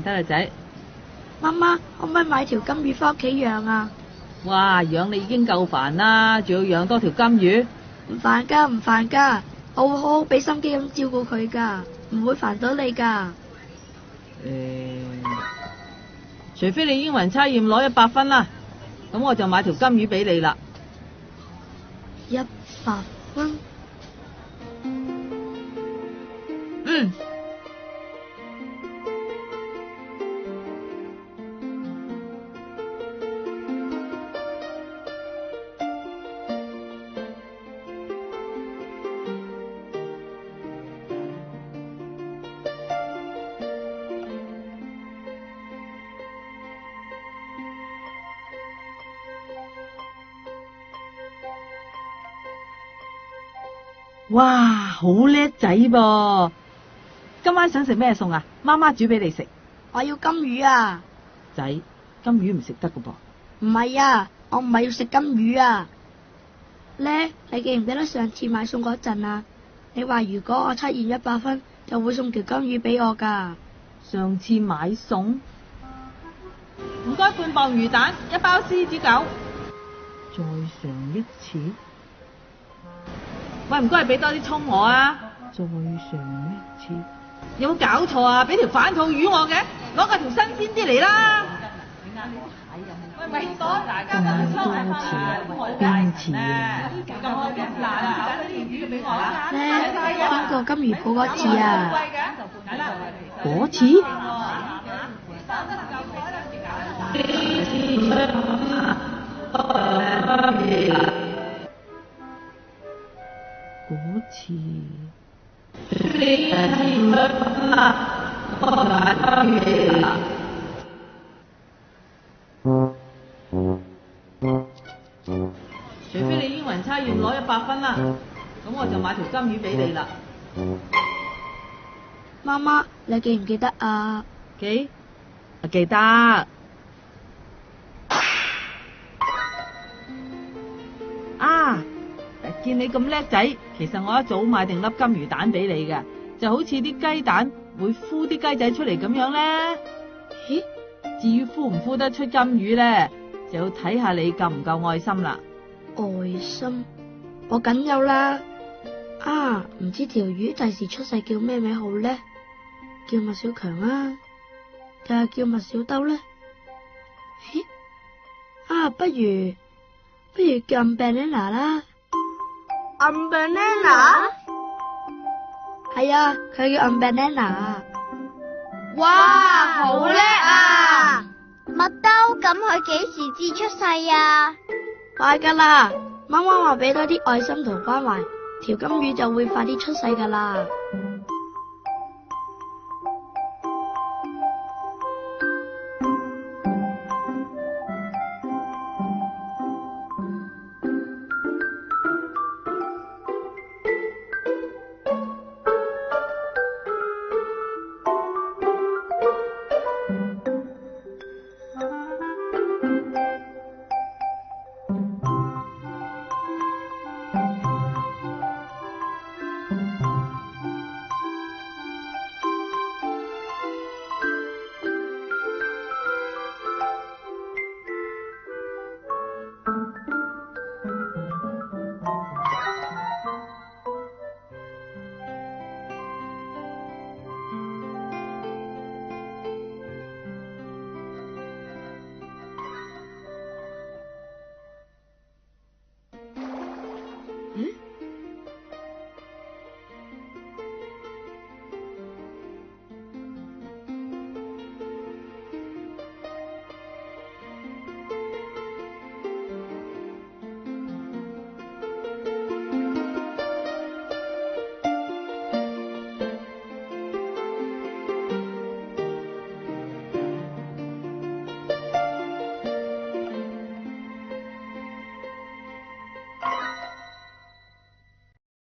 得啦仔。媽媽，可唔可以買條金魚返屋企養啊？哇，養你已經夠煩啦，仲要養多條金魚？唔煩噶，唔煩噶，我會好好俾心機咁照顧佢噶，唔會煩到你噶。除非你英文測驗攞100分啦，咁我就買條金魚俾你啦。100分。嗯。哇，好叻仔噃！今晚想食咩餸啊？媽媽煮俾你食。我要金魚啊！仔，金魚唔食得噶噃。唔係啊，我唔係要食金魚啊。咧，你記唔記得上次買餸嗰陣啊？你話如果我測驗100分，就會送條金魚俾我噶。上次買餸，唔該半磅魚蛋，1包獅子狗。再上一次。喂，唔該，俾多啲葱我啊！再上一次，有冇搞錯啊？俾條反肚魚我嘅，攞個條新鮮啲嚟啦！喂，唔該，大家咁多次，邊次啊？咁好嘅，嗱，啲魚俾我啦。咧，邊個金魚鋪嗰次啊？嗰次？嗰次，除非你英文測驗攞100分啦，咁我就買條金魚俾你啦。媽媽，你記唔記得啊？記得。啊！見你咁叻仔，其實我一早買定粒金魚蛋俾你嘅，就好似啲雞蛋會孵啲雞仔出嚟咁樣咧。咦？至於孵唔孵得出金魚咧，就要睇下你夠唔夠愛心啦。愛心，我梗有啦。啊，唔知條魚第時出世叫咩名好咧？叫麥小強啊，定係叫麥小兜咧？咦？啊，不如叫 Banana 啦。Banana？ 係啊，佢叫 Banana。哇，好叻啊！麥兜，咁佢幾時至出世啊？快噶啦，媽媽話俾多啲愛心同關懷，條金魚就會快啲出世噶啦。